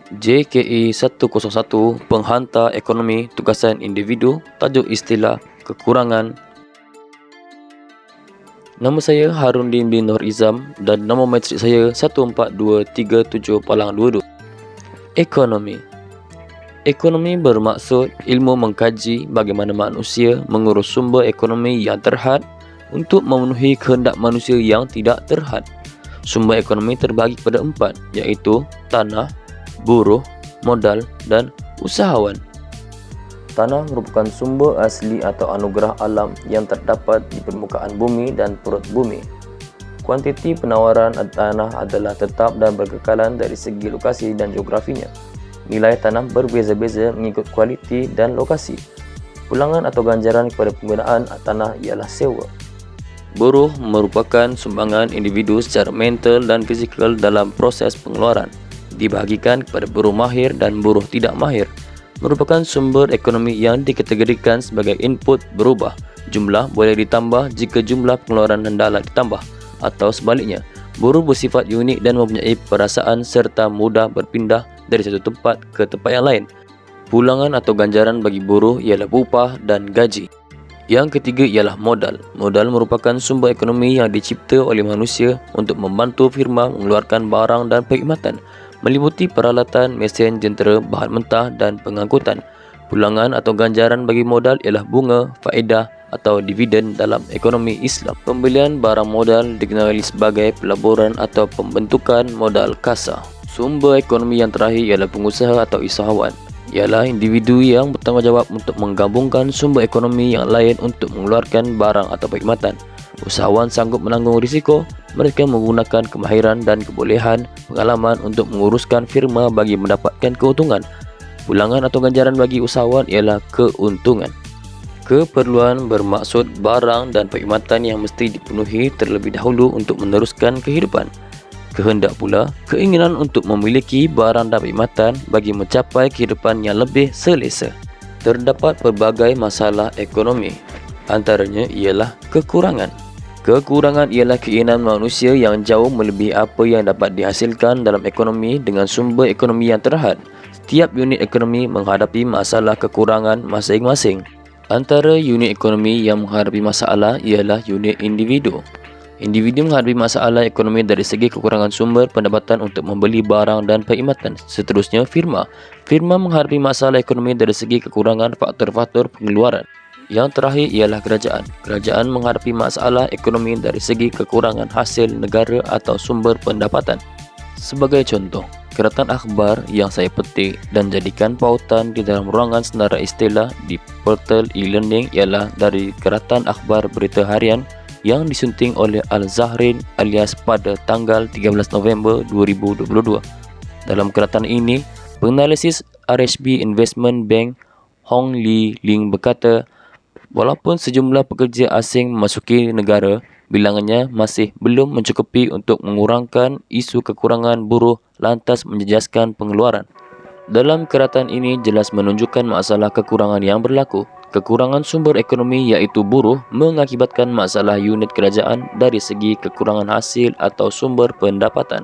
JKE 101 Penghantar Ekonomi Tugasan Individu, tajuk istilah kekurangan. Nama saya Harundin bin Nur Izam dan nama matrik saya 14237-22. Ekonomi. Ekonomi bermaksud ilmu mengkaji bagaimana manusia mengurus sumber ekonomi yang terhad untuk memenuhi kehendak manusia yang tidak terhad. Sumber ekonomi terbagi kepada 4, iaitu tanah, buruh, modal dan usahawan. Tanah merupakan sumber asli atau anugerah alam yang terdapat di permukaan bumi dan perut bumi. Kuantiti penawaran tanah adalah tetap dan berkekalan dari segi lokasi dan geografinya. Nilai tanah berbeza-beza mengikut kualiti dan lokasi. Pulangan atau ganjaran kepada penggunaan tanah ialah sewa. Buruh merupakan sumbangan individu secara mental dan fizikal dalam proses pengeluaran. Dibahagikan kepada buruh mahir dan buruh tidak mahir. Merupakan sumber ekonomi yang dikategorikan sebagai input berubah. Jumlah boleh ditambah jika jumlah pengeluaran hendaklah ditambah, atau sebaliknya. Buruh bersifat unik dan mempunyai perasaan serta mudah berpindah dari satu tempat ke tempat yang lain. Pulangan atau ganjaran bagi buruh ialah upah dan gaji. Yang ketiga ialah modal. Modal merupakan sumber ekonomi yang dicipta oleh manusia untuk membantu firma mengeluarkan barang dan perkhidmatan, meliputi peralatan, mesin, jentera, bahan mentah dan pengangkutan. Pulangan atau ganjaran bagi modal ialah bunga, faedah atau dividen dalam ekonomi Islam. Pembelian barang modal dikenali sebagai pelaburan atau pembentukan modal kasar. Sumber ekonomi yang terakhir ialah pengusaha atau usahawan. Ialah individu yang bertanggungjawab untuk menggabungkan sumber ekonomi yang lain untuk mengeluarkan barang atau perkhidmatan. Usahawan sanggup menanggung risiko. Mereka menggunakan kemahiran dan kebolehan pengalaman untuk menguruskan firma bagi mendapatkan keuntungan. Pulangan atau ganjaran bagi usahawan ialah keuntungan. Keperluan bermaksud barang dan perkhidmatan yang mesti dipenuhi terlebih dahulu untuk meneruskan kehidupan. Kehendak pula keinginan untuk memiliki barang dan perkhidmatan bagi mencapai kehidupan yang lebih selesa. Terdapat pelbagai masalah ekonomi. Antaranya ialah kekurangan. Kekurangan ialah keinginan manusia yang jauh melebihi apa yang dapat dihasilkan dalam ekonomi dengan sumber ekonomi yang terhad. Setiap unit ekonomi menghadapi masalah kekurangan masing-masing. Antara unit ekonomi yang menghadapi masalah ialah unit individu. Individu menghadapi masalah ekonomi dari segi kekurangan sumber pendapatan untuk membeli barang dan perkhidmatan. Seterusnya, firma. Firma menghadapi masalah ekonomi dari segi kekurangan faktor-faktor pengeluaran. Yang terakhir ialah kerajaan. Kerajaan menghadapi masalah ekonomi dari segi kekurangan hasil negara atau sumber pendapatan. Sebagai contoh, keratan akhbar yang saya petik dan jadikan pautan di dalam ruangan senarai istilah di portal e-learning ialah dari keratan akhbar berita harian yang disunting oleh Al-Zahrin alias pada tanggal 13 November 2022. Dalam keratan ini, penganalisis RHB Investment Bank Hong Lee Ling berkata, walaupun sejumlah pekerja asing memasuki negara, bilangannya masih belum mencukupi untuk mengurangkan isu kekurangan buruh lantas menjejaskan pengeluaran. Dalam keratan ini jelas menunjukkan masalah kekurangan yang berlaku. Kekurangan sumber ekonomi iaitu buruh mengakibatkan masalah unit kerajaan dari segi kekurangan hasil atau sumber pendapatan.